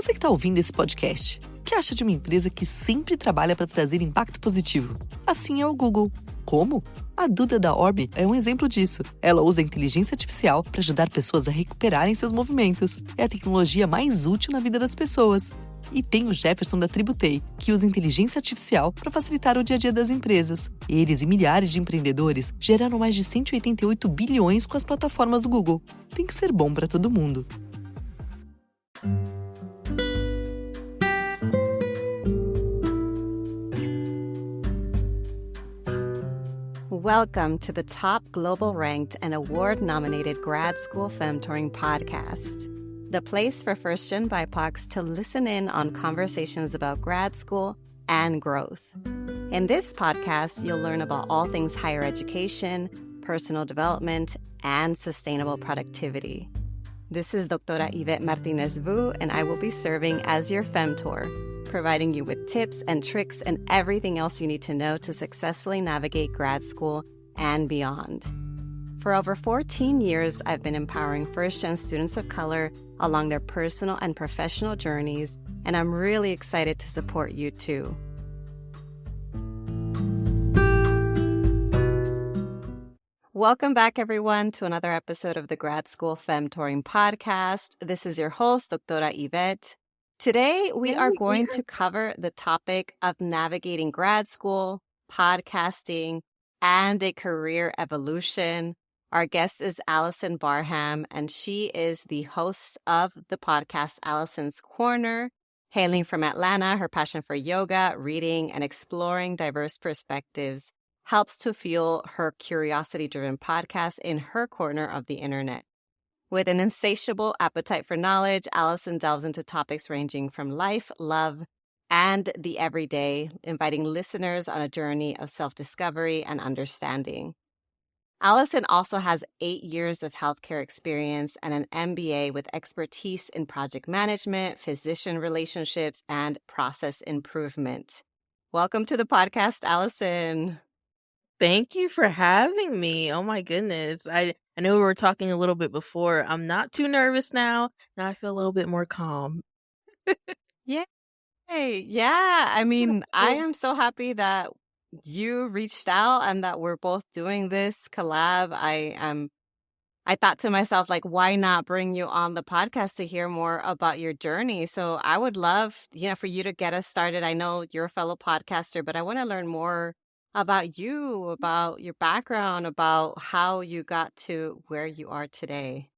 Você que está ouvindo esse podcast, o que acha de uma empresa que sempre trabalha para trazer impacto positivo? Assim é o Google. Como? A Duda da Orbe é um exemplo disso. Ela usa a inteligência artificial para ajudar pessoas a recuperarem seus movimentos. É a tecnologia mais útil na vida das pessoas. E tem o Jefferson da Tributei, que usa inteligência artificial para facilitar o dia a dia das empresas. Eles e milhares de empreendedores geraram mais de 188 bilhões com as plataformas do Google. Tem que ser bom para todo mundo. Welcome to the top global ranked and award-nominated grad school femtoring podcast, the place for first-gen BIPOCs to listen in on conversations about grad school and growth. In this podcast, you'll learn about all things higher education, personal development, and sustainable productivity. This is Doctora Yvette Martinez-Vu, and I will be serving as your femtor, providing you with tips and tricks and everything else you need to know to successfully navigate grad school and beyond. For over 14 years, I've been empowering first-gen students of color along their personal and professional journeys, and I'm really excited to support you too. Welcome back, everyone, to another episode of the Grad School Femtoring Podcast. This is your host, Doctora Yvette. Today, we are going to cover the topic of navigating grad school, podcasting, and a career evolution. Our guest is Allison Barham, and she is the host of the podcast Allison's Corner. Hailing from Atlanta, her passion for yoga, reading, and exploring diverse perspectives helps to fuel her curiosity-driven podcast in her corner of the internet. With an insatiable appetite for knowledge, Allison delves into topics ranging from life, love, and the everyday, inviting listeners on a journey of self-discovery and understanding. Allison also has 8 years of healthcare experience and an MBA with expertise in project management, physician relationships, and process improvement. Welcome to the podcast, Allison. Thank you for having me. Oh my goodness. I know we were talking a little bit before. I'm not too nervous now. Now I feel a little bit more calm. Yay. Yeah. I mean, I am so happy that you reached out and that we're both doing this collab. I thought to myself, like, why not bring you on the podcast to hear more about your journey? So I would love, for you to get us started. I know you're a fellow podcaster, but I want to learn more about you, about your background, about how you got to where you are today.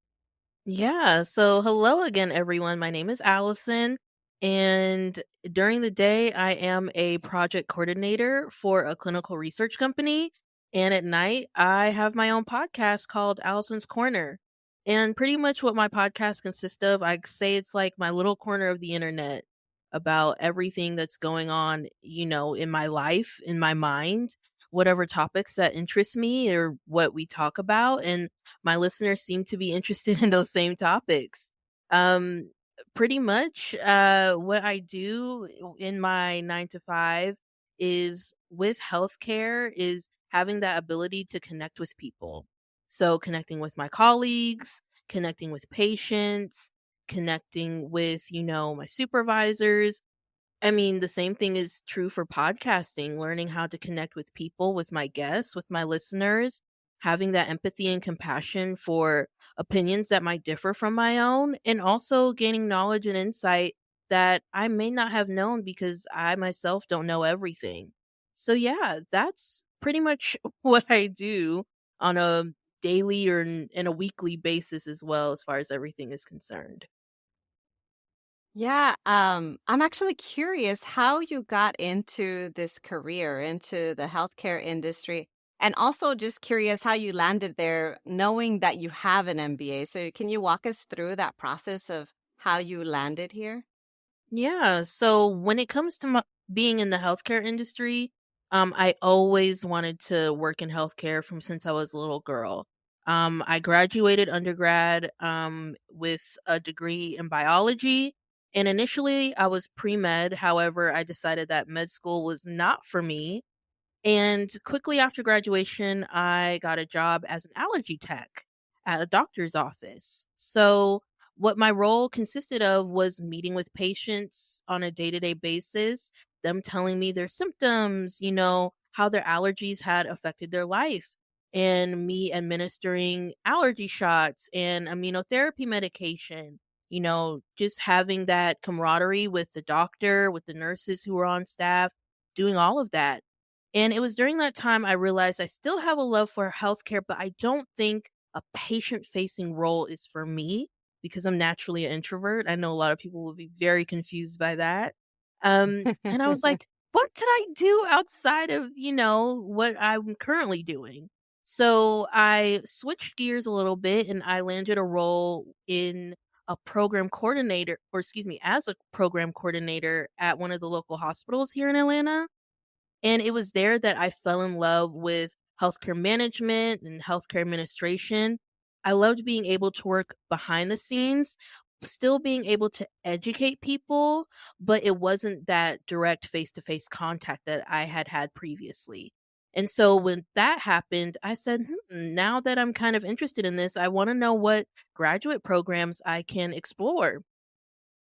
Yeah. So hello again, everyone. My name is Allison. And during the day, I am a project coordinator for a clinical research company. And at night, I have my own podcast called Allison's Corner. And pretty much what my podcast consists of, I'd say it's like my little corner of the internet about everything that's going on, in my life, in my mind, whatever topics that interest me or what we talk about. And my listeners seem to be interested in those same topics. Pretty much what I do in my 9 to 5 is with healthcare is having that ability to connect with people. So connecting with my colleagues, connecting with patients, connecting with, my supervisors. I mean, the same thing is true for podcasting, learning how to connect with people, with my guests, with my listeners, having that empathy and compassion for opinions that might differ from my own, and also gaining knowledge and insight that I may not have known because I myself don't know everything. So yeah, that's pretty much what I do on a daily or in a weekly basis as well, as far as everything is concerned. Yeah, I'm actually curious how you got into this career, into the healthcare industry, and also just curious how you landed there, knowing that you have an MBA. So can you walk us through that process of how you landed here? Yeah, so when it comes to being in the healthcare industry, I always wanted to work in healthcare from since I was a little girl. I graduated undergrad with a degree in biology, and initially I was pre-med. However, I decided that med school was not for me. And quickly after graduation, I got a job as an allergy tech at a doctor's office. So what my role consisted of was meeting with patients on a day-to-day basis, them telling me their symptoms, how their allergies had affected their life, and me administering allergy shots and immunotherapy medication, just having that camaraderie with the doctor, with the nurses who were on staff, doing all of that. And it was during that time I realized I still have a love for healthcare, but I don't think a patient facing role is for me because I'm naturally an introvert. I know a lot of people will be very confused by that. And I was like, what could I do outside of, what I'm currently doing? So I switched gears a little bit and I landed a role in a program coordinator, or excuse me, as a program coordinator at one of the local hospitals here in Atlanta. And it was there that I fell in love with healthcare management and healthcare administration. I loved being able to work behind the scenes, still being able to educate people, but it wasn't that direct face to face contact that I had had previously. And so when that happened, I said, now that I'm kind of interested in this, I want to know what graduate programs I can explore.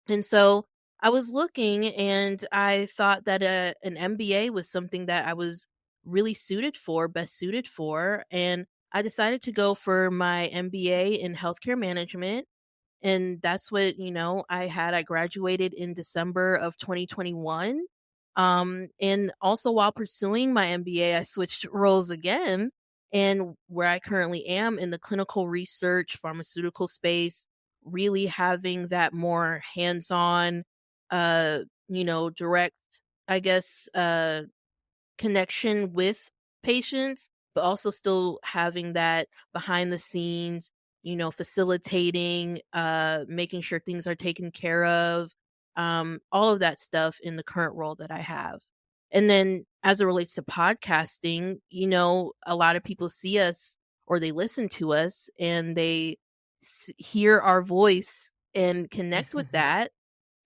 And so I was looking and I thought that an MBA was something that I was really suited for, best suited for. And I decided to go for my MBA in healthcare management. And that's what, I graduated in December of 2021. And also while pursuing my MBA, I switched roles again. And where I currently am in the clinical research pharmaceutical space, really having that more hands-on, direct, I guess, connection with patients, but also still having that behind the scenes, facilitating, making sure things are taken care of, all of that stuff in the current role that I have. And then as it relates to podcasting, a lot of people see us or they listen to us and they hear our voice and connect with that.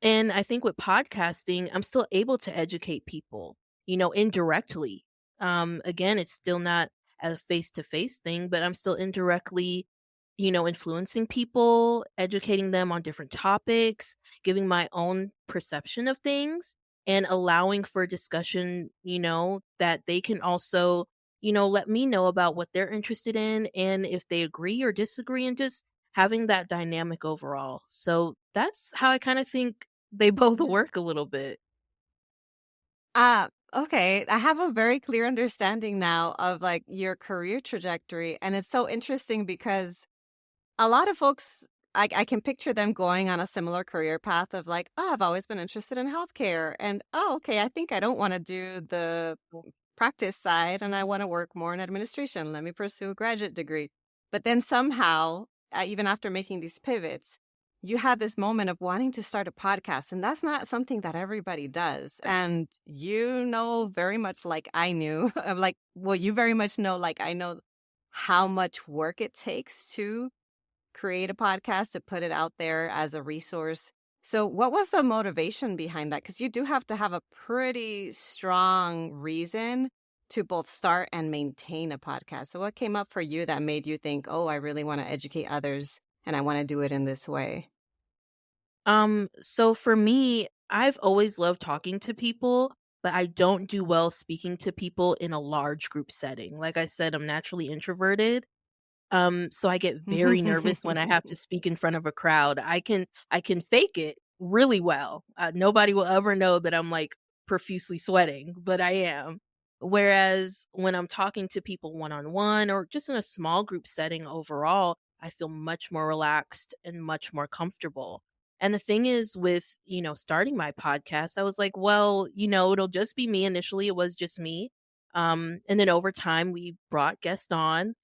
And I think with podcasting, I'm still able to educate people, indirectly. Again, it's still not a face to face thing, but I'm still indirectly, influencing people, educating them on different topics, giving my own perception of things, and allowing for discussion, that they can also, let me know about what they're interested in and if they agree or disagree, and just having that dynamic overall. So that's how I kind of think they both work a little bit. Okay. I have a very clear understanding now of like your career trajectory. And it's so interesting because a lot of folks, I can picture them going on a similar career path of like, oh, I've always been interested in healthcare. And oh, okay, I think I don't want to do the practice side and I want to work more in administration. Let me pursue a graduate degree. But then somehow, even after making these pivots, you had this moment of wanting to start a podcast. And that's not something that everybody does. And you know, very much like I knew, of like, well, you very much know, like I know how much work it takes to create a podcast, to put it out there as a resource. So, what was the motivation behind that? Because you do have to have a pretty strong reason to both start and maintain a podcast. So, what came up for you that made you think, oh, I really want to educate others and I want to do it in this way? So for me, I've always loved talking to people, but I don't do well speaking to people in a large group setting. Like I said, I'm naturally introverted. So I get very nervous when I have to speak in front of a crowd. I can fake it really well. Nobody will ever know that I'm like profusely sweating, but I am. Whereas when I'm talking to people one on one or just in a small group setting overall, I feel much more relaxed and much more comfortable. And the thing is with, starting my podcast, I was like, well, it'll just be me. Initially, it was just me. And then over time, we brought guests on,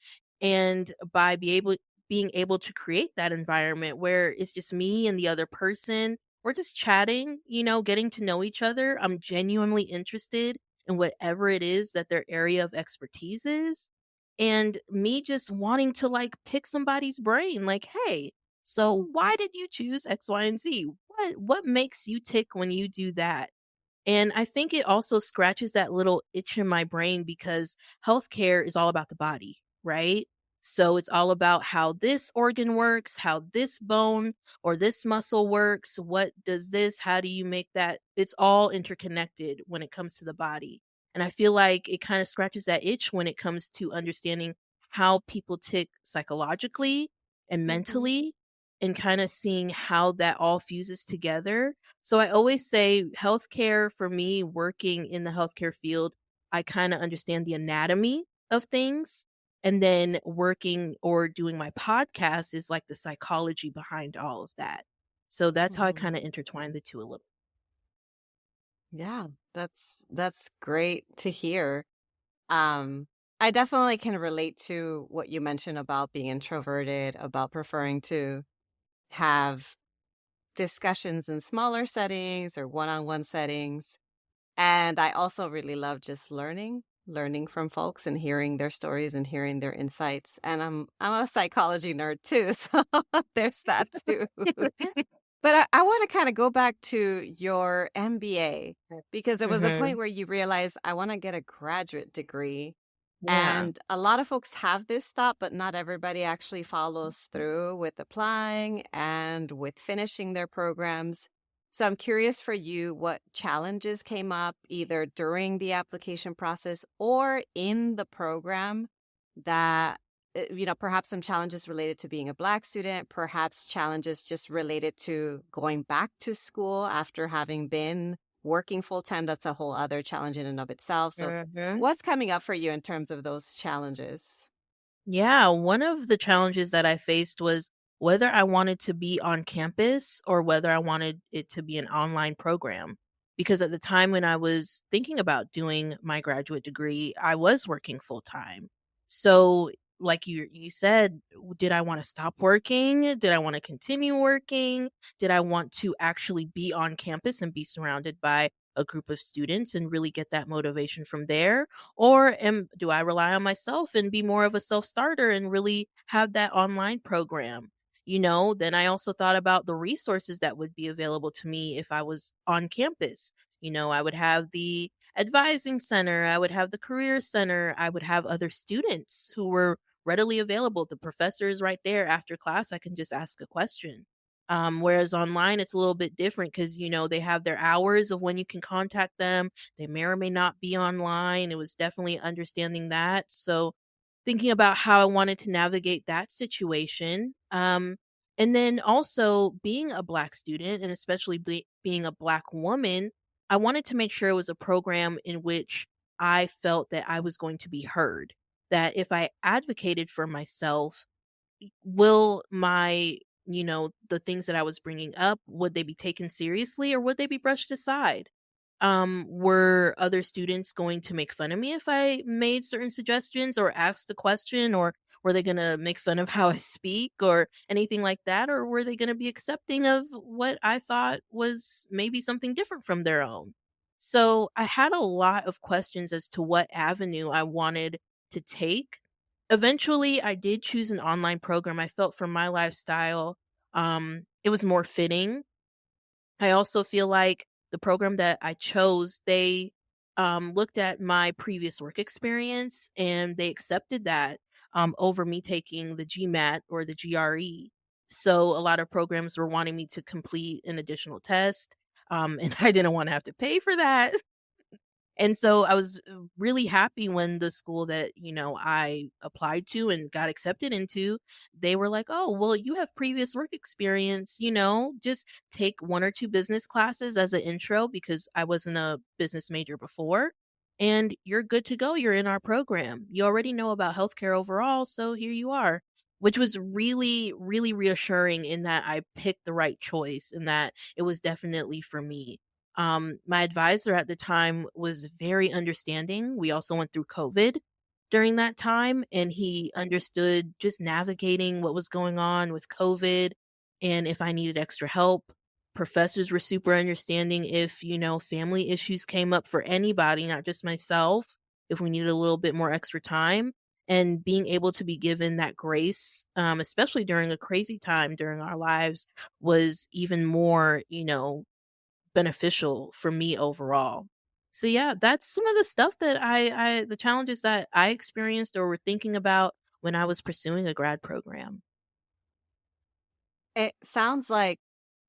and by being able to create that environment where it's just me and the other person, we're just chatting, getting to know each other. I'm genuinely interested in whatever it is that their area of expertise is. And me just wanting to like pick somebody's brain, like, hey, so why did you choose X, Y, and Z? What makes you tick when you do that? And I think it also scratches that little itch in my brain because healthcare is all about the body, right? So it's all about how this organ works, how this bone or this muscle works. What does this? How do you make that? It's all interconnected when it comes to the body. And I feel like it kind of scratches that itch when it comes to understanding how people tick psychologically and Mm-hmm. mentally, and kind of seeing how that all fuses together. So I always say healthcare for me, working in the healthcare field, I kind of understand the anatomy of things. And then working or doing my podcast is like the psychology behind all of that. So that's how I Mm-hmm. kind of intertwine the two a little. Yeah, that's great to hear. Um, I definitely can relate to what you mentioned about being introverted, about preferring to have discussions in smaller settings or one-on-one settings. And I also really love just learning from folks and hearing their stories and hearing their insights. And I'm a psychology nerd too, so there's that too. But I want to kind of go back to your MBA because there was a Mm-hmm. point where you realized I want to get a graduate degree. Yeah. And a lot of folks have this thought, but not everybody actually follows through with applying and with finishing their programs. So I'm curious for you what challenges came up either during the application process or in the program that perhaps some challenges related to being a Black student, perhaps challenges just related to going back to school after having been working full time. That's a whole other challenge in and of itself. So, Mm-hmm. what's coming up for you in terms of those challenges? Yeah, one of the challenges that I faced was whether I wanted to be on campus or whether I wanted it to be an online program. Because at the time when I was thinking about doing my graduate degree, I was working full time. So, like you said, did I want to stop working? Did I want to continue working? Did I want to actually be on campus and be surrounded by a group of students and really get that motivation from there? Or do I rely on myself and be more of a self-starter and really have that online program? Then I also thought about the resources that would be available to me if I was on campus. I would have the advising center, I would have the career center, I would have other students who were readily available. The professor is right there after class. I can just ask a question. Whereas online, it's a little bit different because, they have their hours of when you can contact them. They may or may not be online. It was definitely understanding that. So thinking about how I wanted to navigate that situation. And then also being a Black student and especially being a Black woman, I wanted to make sure it was a program in which I felt that I was going to be heard. That if I advocated for myself, will the things that I was bringing up, would they be taken seriously or would they be brushed aside? Were other students going to make fun of me if I made certain suggestions or asked a question, or were they going to make fun of how I speak or anything like that? Or were they going to be accepting of what I thought was maybe something different from their own? So I had a lot of questions as to what avenue I wanted to take. Eventually, I did choose an online program. I felt for my lifestyle, it was more fitting. I also feel like the program that I chose, they looked at my previous work experience and they accepted that over me taking the GMAT or the GRE. So a lot of programs were wanting me to complete an additional test, and I didn't want to have to pay for that. And so I was really happy when the school that, I applied to and got accepted into, they were like, "Oh, well, you have previous work experience, just take one or two business classes as an intro because I wasn't a business major before, and you're good to go. You're in our program. You already know about healthcare overall, so here you are." Which was really, really reassuring in that I picked the right choice and that it was definitely for me. My advisor at the time was very understanding. We also went through COVID during that time, and he understood just navigating what was going on with COVID and if I needed extra help. Professors were super understanding if, family issues came up for anybody, not just myself, if we needed a little bit more extra time. And being able to be given that grace, especially during a crazy time during our lives, was even more, beneficial for me overall. So yeah, that's some of the stuff that the challenges that I experienced or were thinking about when I was pursuing a grad program. It sounds like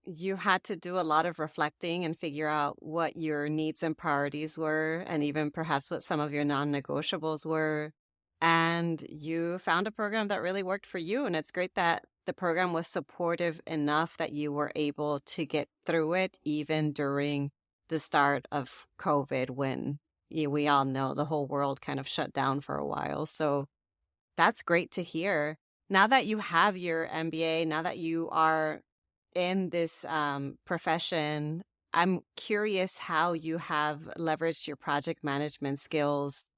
you had to do a lot of reflecting and figure out what your needs and priorities were, and even perhaps what some of your non-negotiables were. And you found a program that really worked for you. And it's great that the program was supportive enough that you were able to get through it, even during the start of COVID, when we all know the whole world kind of shut down for a while. So that's great to hear. Now that you have your MBA, now that you are in this profession, I'm curious how you have leveraged your project management skills,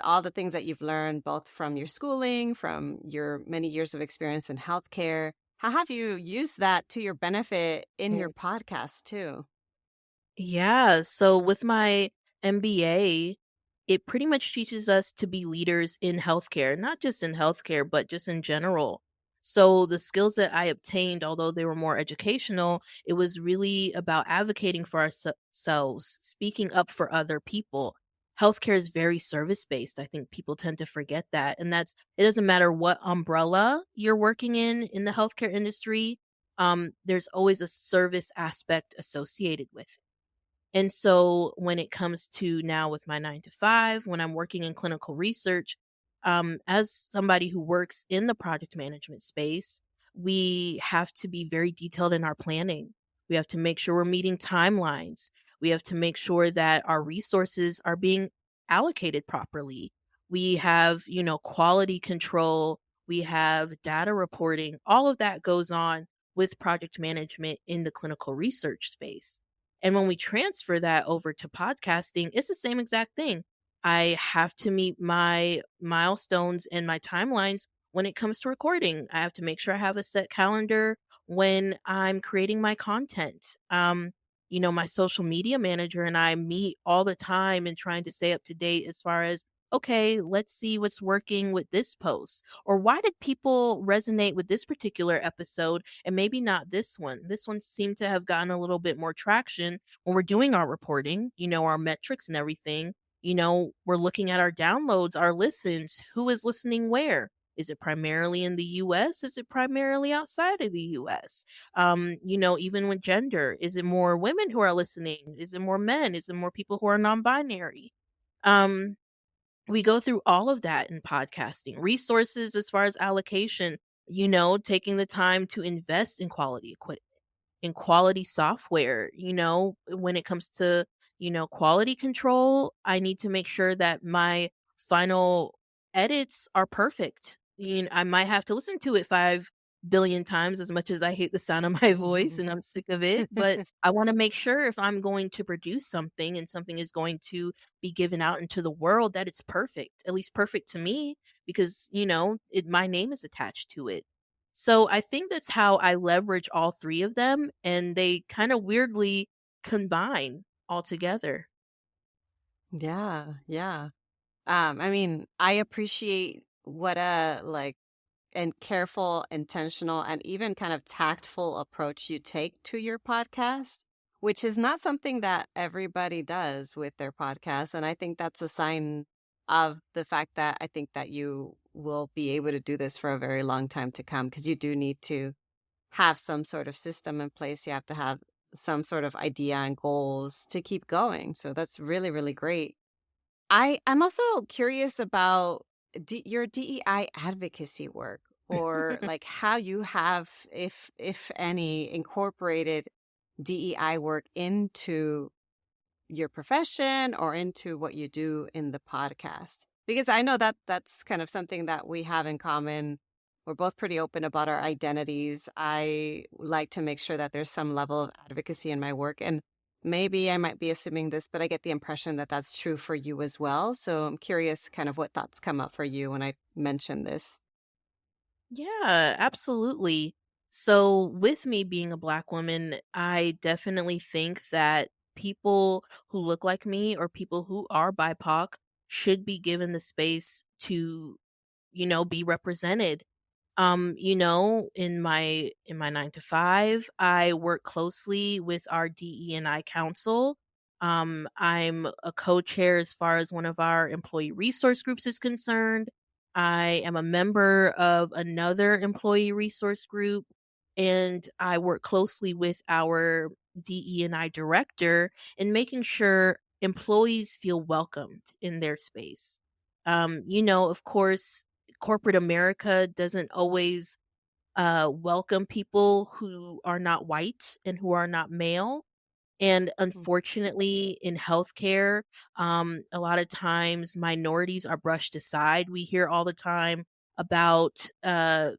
all the things that you've learned both from your schooling, from your many years of experience in healthcare. How have you used that to your benefit in your podcast too? Yeah, so with my MBA, it pretty much teaches us to be leaders in healthcare, not just in healthcare, but just in general. So the skills that I obtained, although they were more educational, it was really about advocating for ourselves, speaking up for other people. Healthcare is very service based. I think people tend to forget that. And it doesn't matter what umbrella you're working in the healthcare industry, there's always a service aspect associated with it. And so when it comes to now with my 9 to 5, when I'm working in clinical research, as somebody who works in the project management space, we have to be very detailed in our planning. We have to make sure we're meeting timelines. We have to make sure that our resources are being allocated properly. We have, quality control. We have data reporting. All of that goes on with project management in the clinical research space. And when we transfer that over to podcasting, it's the same exact thing. I have to meet my milestones and my timelines when it comes to recording. I have to make sure I have a set calendar when I'm creating my content. My social media manager and I meet all the time and trying to stay up to date as far as, okay, let's see what's working with this post. Or why did people resonate with this particular episode and maybe not this one? This one seemed to have gotten a little bit more traction when we're doing our reporting, our metrics and everything. We're looking at our downloads, our listens, who is listening where. Is it primarily in the US? Is it primarily outside of the US? Even with gender, is it more women who are listening? Is it more men? Is it more people who are non-binary? We go through all of that in podcasting. Resources as far as allocation, taking the time to invest in quality equipment, in quality software. When it comes to, quality control, I need to make sure that my final edits are perfect. I might have to listen to it 5 billion times, as much as I hate the sound of my voice and I'm sick of it. But I want to make sure if I'm going to produce something and something is going to be given out into the world, that it's perfect, at least perfect to me, because, my name is attached to it. So I think that's how I leverage all three of them, and they kind of weirdly combine all together. Yeah, yeah. I appreciate what a and careful, intentional, and even kind of tactful approach you take to your podcast, which is not something that everybody does with their podcast. And I think that's a sign of the fact that I think that you will be able to do this for a very long time to come, because you do need to have some sort of system in place. You have to have some sort of idea and goals to keep going. So that's really, really great. I'm also curious about your DEI advocacy work, or like how you have, if any, incorporated DEI work into your profession or into what you do in the podcast. Because I know that that's kind of something that we have in common. We're both pretty open about our identities. I like to make sure that there's some level of advocacy in my work. And maybe I might be assuming this, but I get the impression that that's true for you as well. So I'm curious kind of what thoughts come up for you when I mention this. Yeah, absolutely. So, with me being a Black woman, I definitely think that people who look like me or people who are BIPOC should be given the space to, be represented. In my 9 to 5, I work closely with our DE&I council. I'm a co-chair as far as one of our employee resource groups is concerned. I am a member of another employee resource group, and I work closely with our DE&I director in making sure employees feel welcomed in their space. Of course, corporate America doesn't always welcome people who are not white and who are not male. And unfortunately, in healthcare, a lot of times minorities are brushed aside. We hear all the time about, the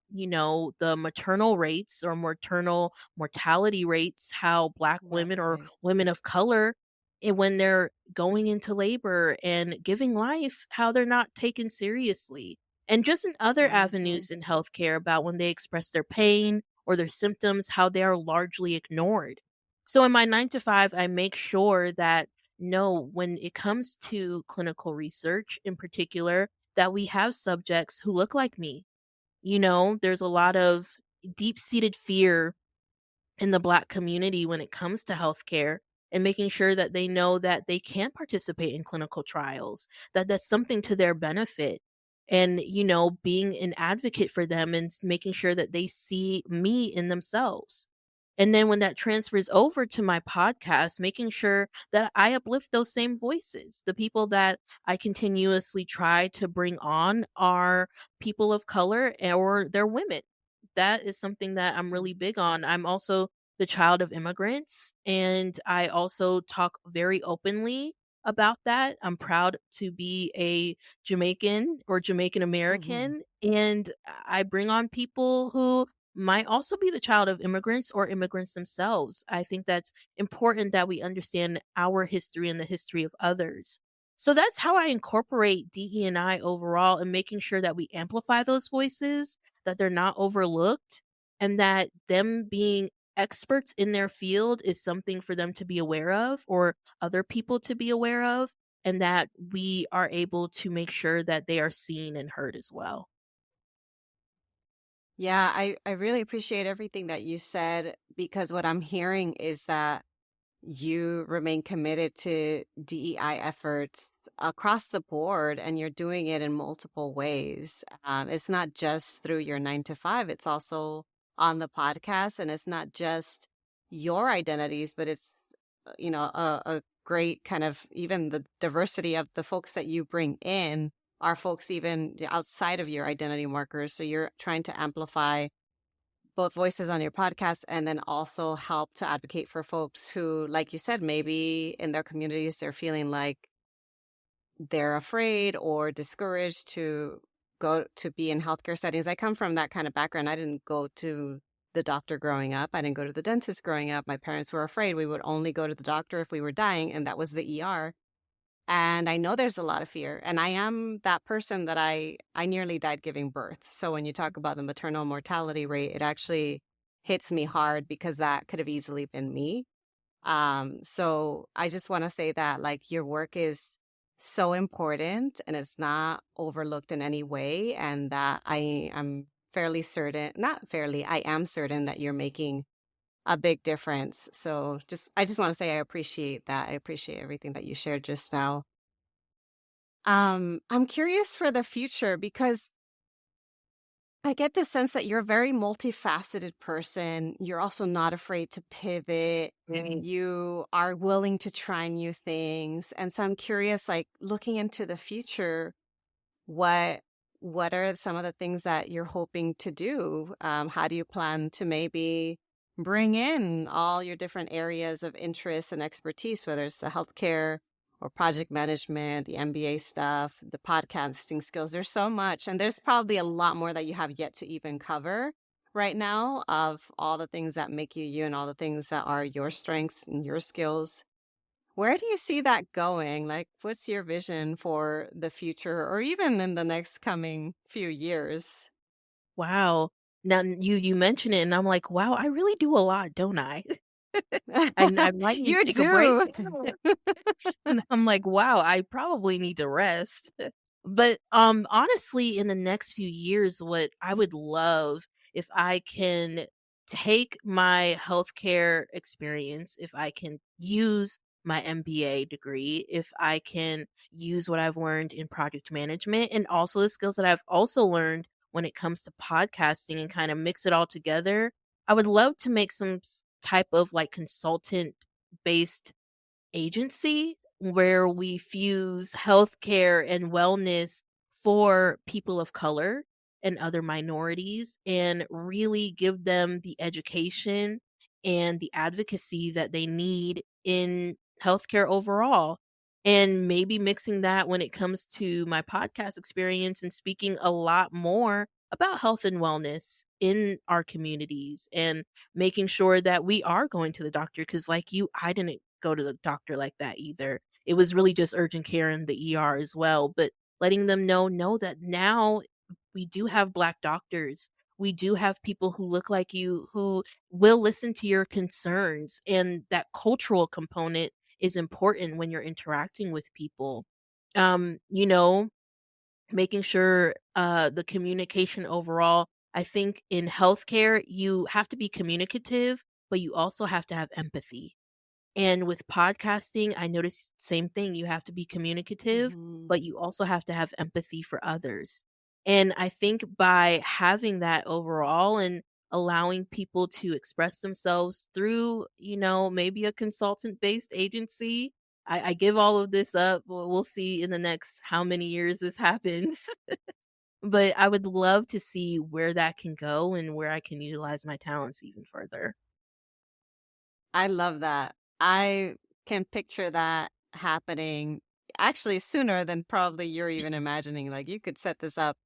maternal rates or maternal mortality rates, how Black women or Right. women of color, when they're going into labor and giving life, how they're not taken seriously. And just in other Mhm. avenues in healthcare, about when they express their pain or their symptoms, how they are largely ignored. So in my 9 to 5, I make sure that no, when it comes to clinical research in particular, that we have subjects who look like me. There's a lot of deep seated fear in the Black community when it comes to healthcare, and making sure that they know that they can participate in clinical trials, that that's something to their benefit. And, being an advocate for them and making sure that they see me in themselves. And then when that transfers over to my podcast, making sure that I uplift those same voices. The people that I continuously try to bring on are people of color or they're women. That is something that I'm really big on. I'm also the child of immigrants, and I also talk very openly about that. I'm proud to be a Jamaican or Jamaican Mhm. American, and I bring on people who might also be the child of immigrants or immigrants themselves. I think that's important that we understand our history and the history of others. So that's how I incorporate DE&I overall, and making sure that we amplify those voices, that they're not overlooked, and that them being experts in their field is something for them to be aware of or other people to be aware of, and that we are able to make sure that they are seen and heard as well. Yeah, I really appreciate everything that you said because what I'm hearing is that you remain committed to DEI efforts across the board and you're doing it in multiple ways. It's not just through your 9 to 5, it's also on the podcast. And it's not just your identities, but it's, a great kind of even the diversity of the folks that you bring in are folks even outside of your identity markers. So you're trying to amplify both voices on your podcast and then also help to advocate for folks who, like you said, maybe in their communities, they're feeling like they're afraid or discouraged to go to be in healthcare settings. I come from that kind of background. I didn't go to the doctor growing up. I didn't go to the dentist growing up. My parents were afraid we would only go to the doctor if we were dying, and that was the ER. And I know there's a lot of fear. And I am that person that I nearly died giving birth. So when you talk about the maternal mortality rate, it actually hits me hard because that could have easily been me. So I just want to say that like your work is so important and it's not overlooked in any way. And that I am fairly certain, not fairly, I am certain that you're making a big difference. So I just want to say I appreciate that. I appreciate everything that you shared just now. I'm curious for the future because I get the sense that you're a very multifaceted person. You're also not afraid to pivot. You are willing to try new things. And so I'm curious, like looking into the future, what what are some of the things that you're hoping to do? How do you plan to maybe bring in all your different areas of interest and expertise, whether it's the healthcare or project management, the MBA stuff, the podcasting skills? There's so much, and there's probably a lot more that you have yet to even cover right now of all the things that make you you and all the things that are your strengths and your skills. Where do you see that going? Like, what's your vision for the future or even in the next coming few years? Wow. Now you mention it and I'm like, wow, I really do a lot, don't I? I might need to You take a break. do. And I'm like, wow, I probably need to rest. But honestly, in the next few years, what I would love if I can take my healthcare experience, if I can use my MBA degree, if I can use what I've learned in project management and also the skills that I've also learned when it comes to podcasting and kind of mix it all together, I would love to make some type of like consultant based agency where we fuse healthcare and wellness for people of color and other minorities and really give them the education and the advocacy that they need in healthcare overall. And maybe mixing that when it comes to my podcast experience and speaking a lot more about health and wellness in our communities and making sure that we are going to the doctor. Because, like you, I didn't go to the doctor like that either. It was really just urgent care in the ER as well. But letting them know that now we do have Black doctors. We do have people who look like you who will listen to your concerns. And that cultural component is important when you're interacting with people. You know, making sure the communication overall. I think in healthcare, you have to be communicative, but you also have to have empathy. And with podcasting, I noticed same thing. You have to be communicative, Mhm. but you also have to have empathy for others. And I think by having that overall and allowing people to express themselves through, maybe a consultant based agency, I give all of this up. We'll see in the next how many years this happens. But I would love to see where that can go and where I can utilize my talents even further. I love that. I can picture that happening actually sooner than probably you're even imagining. Like you could set this up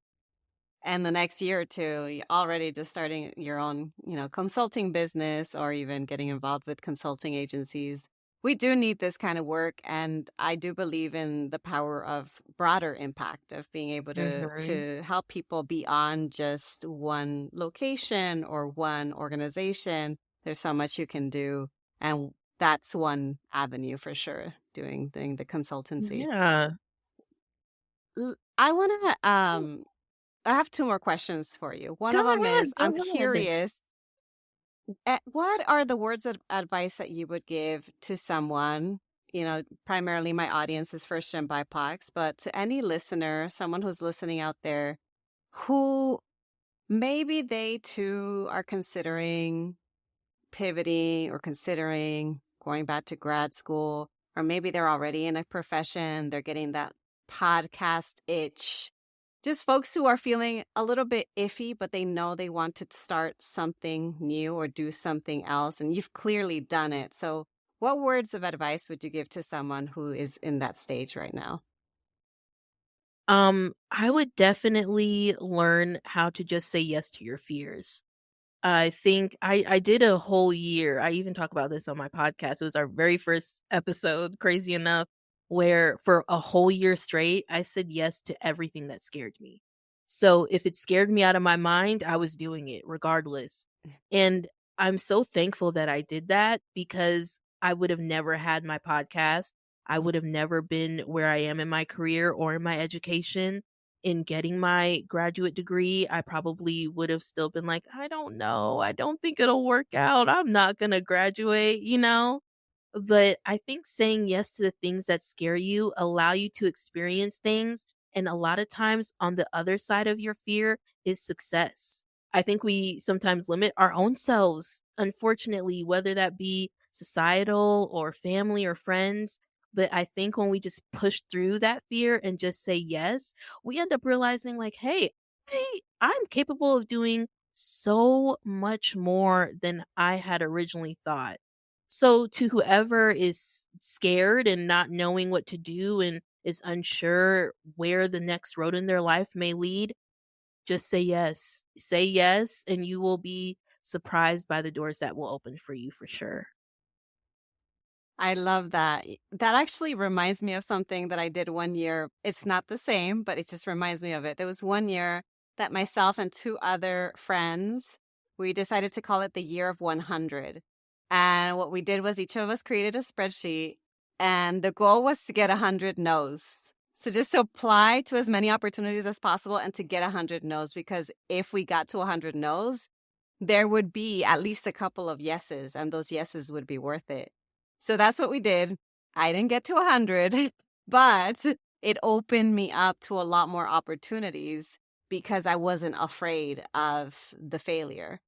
and the next year or two, you're already just starting your own, consulting business or even getting involved with consulting agencies. We do need this kind of work, and I do believe in the power of broader impact of being able to Mhm. to help people beyond just one location or one organization. There's so much you can do, and that's one avenue for sure. Doing the consultancy. Yeah. I want to I have two more questions for you. One Go of them is ahead. I'm Go ahead. curious, what are the words of advice that you would give to someone? Primarily my audience is first gen BIPOCs, but to any listener, someone who's listening out there who maybe they too are considering pivoting or considering going back to grad school, or maybe they're already in a profession, they're getting that podcast itch. Just folks who are feeling a little bit iffy, but they know they want to start something new or do something else, and you've clearly done it. So, what words of advice would you give to someone who is in that stage right now? I would definitely learn how to just say yes to your fears. I think I did a whole year. I even talk about this on my podcast. It was our very first episode, crazy enough, where for a whole year straight, I said yes to everything that scared me. So if it scared me out of my mind, I was doing it regardless. And I'm so thankful that I did that because I would have never had my podcast. I would have never been where I am in my career or in my education. In getting my graduate degree, I probably would have still been like, I don't know. I don't think it'll work out. I'm not going to graduate. But I think saying yes to the things that scare you allow you to experience things. And a lot of times on the other side of your fear is success. I think we sometimes limit our own selves, unfortunately, whether that be societal or family or friends. But I think when we just push through that fear and just say yes, we end up realizing, like, hey, I'm capable of doing so much more than I had originally thought. So, to whoever is scared and not knowing what to do and is unsure where the next road in their life may lead, just say yes. Say yes, and you will be surprised by the doors that will open for you for sure. I love that. That actually reminds me of something that I did one year. It's not the same, but it just reminds me of it. There was one year that myself and two other friends, we decided to call it the year of 100. And what we did was each of us created a spreadsheet, and the goal was to get 100 no's. So just to apply to as many opportunities as possible and to get 100 no's, because if we got to 100 no's, there would be at least a couple of yeses, and those yeses would be worth it. So that's what we did. I didn't get to 100, but it opened me up to a lot more opportunities because I wasn't afraid of the failure.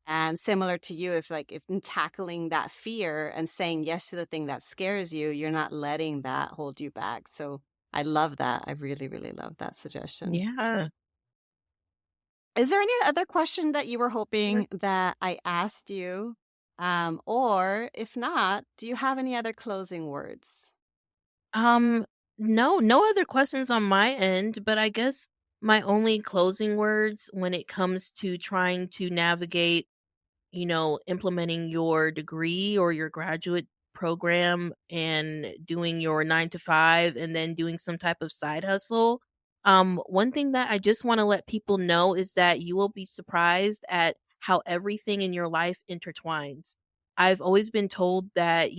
And similar to you, if in tackling that fear and saying yes to the thing that scares you, you're not letting that hold you back. So I love that. I really, really love that suggestion. Yeah. Is there any other question that you were hoping that I asked you? Or if not, do you have any other closing words? No other questions on my end, but I guess my only closing words when it comes to trying to navigate, implementing your degree or your graduate program and doing your 9 to 5 and then doing some type of side hustle. One thing that I just want to let people know is that you will be surprised at how everything in your life intertwines. I've always been told that,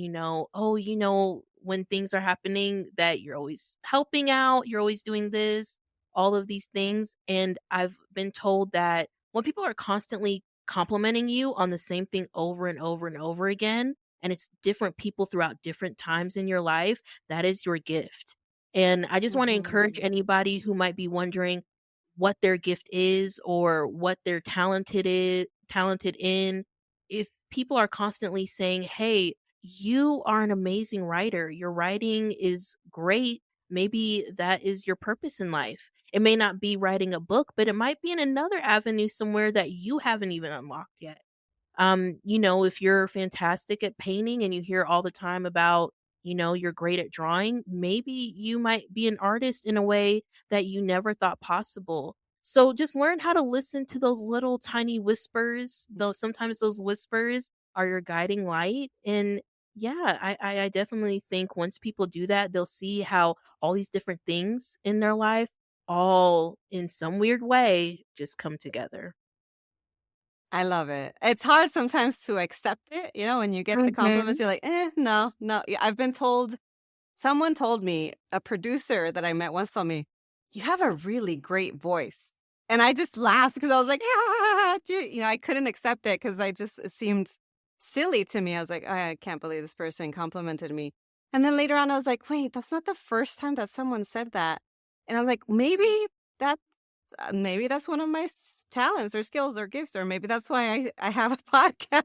when things are happening, that you're always helping out, you're always doing this, all of these things. And I've been told that when people are constantly complimenting you on the same thing over and over and over again, and it's different people throughout different times in your life, that is your gift. And I just want to encourage anybody who might be wondering what their gift is or what they're talented in. If people are constantly saying, "Hey, you are an amazing writer. Your writing is great." Maybe that is your purpose in life. It may not be writing a book, but it might be in another avenue somewhere that you haven't even unlocked yet. If you're fantastic at painting and you hear all the time about, you're great at drawing, maybe you might be an artist in a way that you never thought possible. So just learn how to listen to those little tiny whispers, though sometimes those whispers are your guiding light. And yeah, I definitely think once people do that, they'll see how all these different things in their life all in some weird way just come together. I love it. It's hard sometimes to accept it. When you get the compliments, you're like, no, no. Yeah, I've been told, someone told me, a producer that I met once told me, you have a really great voice. And I just laughed because I was like, I couldn't accept it because it seemed silly to me. I was like, I can't believe this person complimented me. And then later on, I was like, wait, that's not the first time that someone said that. And I was like, maybe that's one of my talents or skills or gifts, or maybe that's why I have a podcast.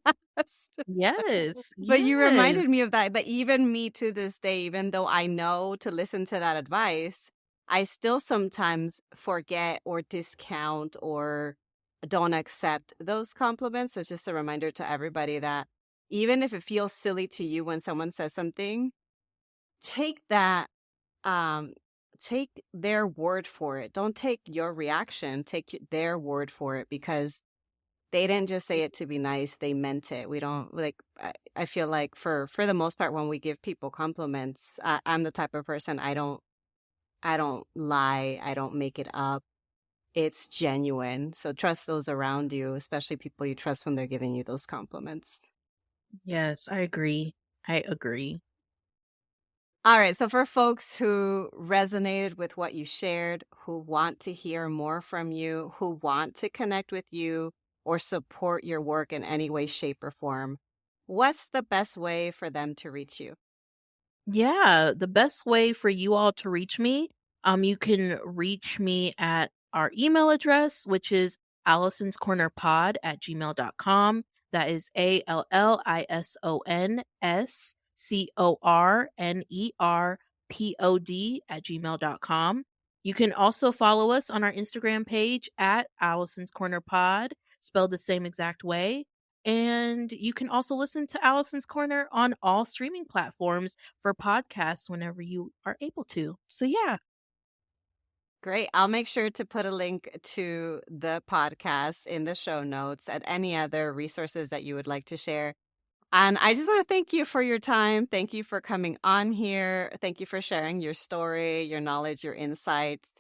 Yes. But you Yes. reminded me of that even me to this day, even though I know to listen to that advice, I still sometimes forget or discount or don't accept those compliments. It's just a reminder to everybody that even if it feels silly to you when someone says something, take that take their word for it. Don't take your reaction, take their word for it, because they didn't just say it to be nice, they meant it. We don't I feel like for the most part when we give people compliments, I'm the type of person, I don't lie, I don't make it up. It's genuine. So trust those around you, especially people you trust when they're giving you those compliments. Yes, I agree. I agree. All right. So for folks who resonated with what you shared, who want to hear more from you, who want to connect with you or support your work in any way, shape, or form, what's the best way for them to reach you? Yeah, the best way for you all to reach me, you can reach me at our email address, which is allisonscornerpod@gmail.com. That is ALLISONSCORNERPOD@gmail.com. You can also follow us on our Instagram page at Allison's Corner Pod, spelled the same exact way. And you can also listen to Allison's Corner on all streaming platforms for podcasts whenever you are able to. So, yeah. Great. I'll make sure to put a link to the podcast in the show notes and any other resources that you would like to share. And I just want to thank you for your time. Thank you for coming on here. Thank you for sharing your story, your knowledge, your insights.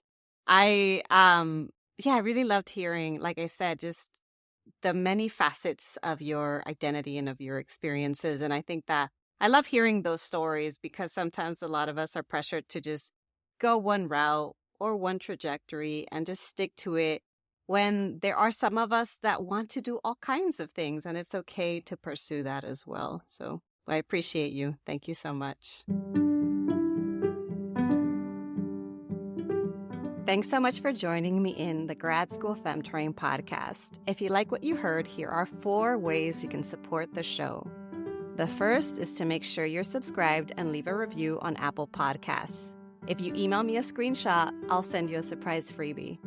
I I really loved hearing, like I said, just the many facets of your identity and of your experiences. And I think that I love hearing those stories because sometimes a lot of us are pressured to just go one route or one trajectory and just stick to it, when there are some of us that want to do all kinds of things, and it's okay to pursue that as well. So I appreciate you. Thank you so much. Thanks so much for joining me in the Grad School Femtoring podcast. If you like what you heard, here are 4 ways you can support the show. The first is to make sure you're subscribed and leave a review on Apple Podcasts. If you email me a screenshot, I'll send you a surprise freebie.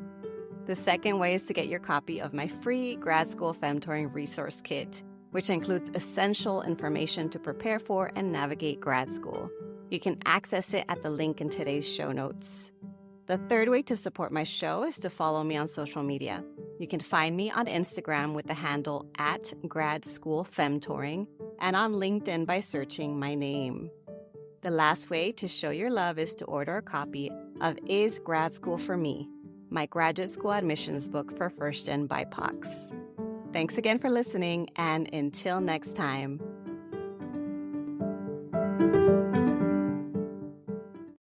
The second way is to get your copy of my free Grad School Femtoring resource kit, which includes essential information to prepare for and navigate grad school. You can access it at the link in today's show notes. The third way to support my show is to follow me on social media. You can find me on Instagram with the handle @GradSchoolFemtoring and on LinkedIn by searching my name. The last way to show your love is to order a copy of Is Grad School for Me, my graduate school admissions book for first-gen BIPOCs. Thanks again for listening, and until next time,